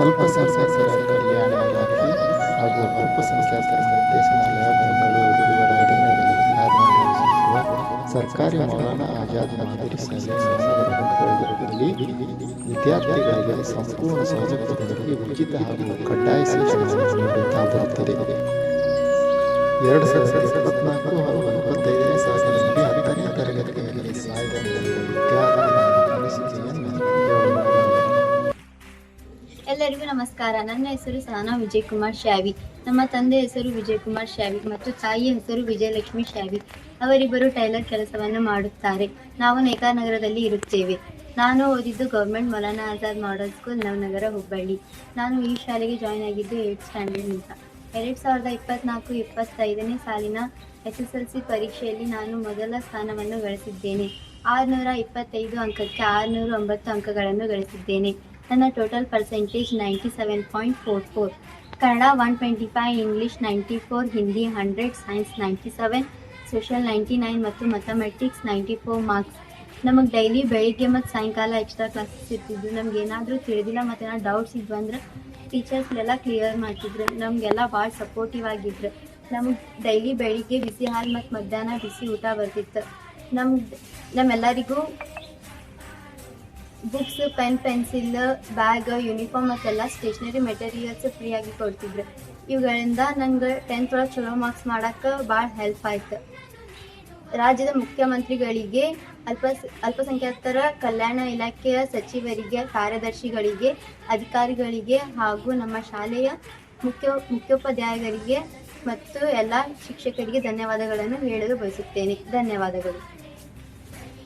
ಅಲ್ಪಸಂಖ್ಯಾತರ ಕಲ್ಯಾಣ ಇಲಾಖೆ ಹಾಗೂ ಅಲ್ಪಸಂಖ್ಯಾತರ ನಿರ್ದೇಶನಾಲಯ ಬೆಂಗಳೂರು ಇವರ ಅಧೀನದಲ್ಲಿ ಕಾರ್ಯನಿರ್ವಹಿಸುತ್ತಿರುವ ಸರ್ಕಾರಿ ಮೌಲಾನಾ ಆಜಾದ್ ಮಾದರಿ ಶಾಲೆ ವಿದ್ಯಾರ್ಥಿಗಳಿಗೆ ಸಂಪೂರ್ಣ ಸೌಲಭ್ಯದೊಂದಿಗೆ ಉಚಿತ ಹಾಗೂ ಕಡ್ಡಾಯ ಶಿಕ್ಷಣವನ್ನು ನೀಡುತ್ತಾ ಬರುತ್ತದೆ. 2024 ಹಾಗೂ 25ನೇ ಸಾಲಿನಲ್ಲಿ 10ನೇ ತರಗತಿಯಲ್ಲಿ ಎಲ್ಲರಿಗೂ ನಮಸ್ಕಾರ. ನನ್ನ ಹೆಸರು ಸಹನಾ ವಿಜಯಕುಮಾರ್ ಶ್ಯಾವಿ. ನಮ್ಮ ತಂದೆ ಹೆಸರು ವಿಜಯಕುಮಾರ್ ಶ್ಯಾವಿ ಮತ್ತು ತಾಯಿಯ ಹೆಸರು ವಿಜಯಲಕ್ಷ್ಮಿ ಶ್ಯಾವಿ. ಅವರಿಬ್ಬರು ಟೈಲರ್ ಕೆಲಸವನ್ನು ಮಾಡುತ್ತಾರೆ. ನಾವು ನೇಕಾನಗರದಲ್ಲಿ ಇರುತ್ತೇವೆ. ನಾನು ಓದಿದ್ದು government Maulana Azad model school, Navanagar, Hubballi. ನಾನು ಈ ಶಾಲೆಗೆ ಜಾಯ್ನ್ ಆಗಿದ್ದು 8th ಸ್ಟ್ಯಾಂಡರ್ಡ್ನಿಂದ. 2024-25ನೇ ಸಾಲಿನ SSLC ಪರೀಕ್ಷೆಯಲ್ಲಿ ನಾನು ಮೊದಲ ಸ್ಥಾನವನ್ನು ಗಳಿಸಿದ್ದೇನೆ. 625 ಅಂಕಕ್ಕೆ 609 ಅಂಕಗಳನ್ನು ಗಳಿಸಿದ್ದೇನೆ. ನನ್ನ total percentage 97.44. Kannada 125, English 94, Hindi 100, science 97, social 99 ಮತ್ತು ಮ್ಯಾಥಮೆಟಿಕ್ಸ್ 94 ಮಾರ್ಕ್ಸ್. ನಮಗೆ ಡೈಲಿ ಬೆಳಿಗ್ಗೆ ಮತ್ತು ಸಾಯಂಕಾಲ ಎಕ್ಸ್ಟ್ರಾ ಕ್ಲಾಸಸ್ ಇರ್ತಿದ್ವು. ನಮ್ಗೆ ಏನಾದರೂ ತಿಳಿದಿಲ್ಲ ಮತ್ತು ಏನಾದ್ರು ಡೌಟ್ಸ್ ಇದ್ವು ಅಂದ್ರೆ ಟೀಚರ್ಸ್ಲೆಲ್ಲ ಕ್ಲಿಯರ್ ಮಾಡ್ತಿದ್ರು. ನಮಗೆಲ್ಲ ಭಾಳ ಸಪೋರ್ಟಿವ್ ಆಗಿದ್ರು. ನಮಗೆ ಡೈಲಿ ಬೆಳಿಗ್ಗೆ ಬಿಸಿ ಹಾಲು ಮತ್ತು ಮಧ್ಯಾಹ್ನ ಬಿಸಿ ಊಟ ಬರ್ತಿತ್ತು. ನಮ್ಮೆಲ್ಲರಿಗೂ books, pen, pencil, bag, uniform ಮತ್ತೆಲ್ಲ ಸ್ಟೇಷ್ನರಿ ಮೆಟೀರಿಯಲ್ಸ್ ಫ್ರೀಯಾಗಿ ಕೊಡ್ತಿದ್ರು. ಇವುಗಳಿಂದ ನಂಗೆ 10th ಒಳಗೆ ಚಲೋ ಮಾರ್ಕ್ಸ್ ಮಾಡೋಕ್ಕೆ ಭಾಳ ಹೆಲ್ಪ್ ಆಯ್ತು. ರಾಜ್ಯದ ಮುಖ್ಯಮಂತ್ರಿಗಳಿಗೆ, ಅಲ್ಪಸಂಖ್ಯಾತರ ಕಲ್ಯಾಣ ಇಲಾಖೆಯ ಸಚಿವರಿಗೆ, ಕಾರ್ಯದರ್ಶಿಗಳಿಗೆ, ಅಧಿಕಾರಿಗಳಿಗೆ ಹಾಗೂ ನಮ್ಮ ಶಾಲೆಯ ಮುಖ್ಯೋಪಾಧ್ಯಾಯರಿಗೆ ಮತ್ತು ಎಲ್ಲ ಶಿಕ್ಷಕರಿಗೆ ಧನ್ಯವಾದಗಳನ್ನು ಹೇಳಲು ಬಯಸುತ್ತೇನೆ. ಧನ್ಯವಾದಗಳು.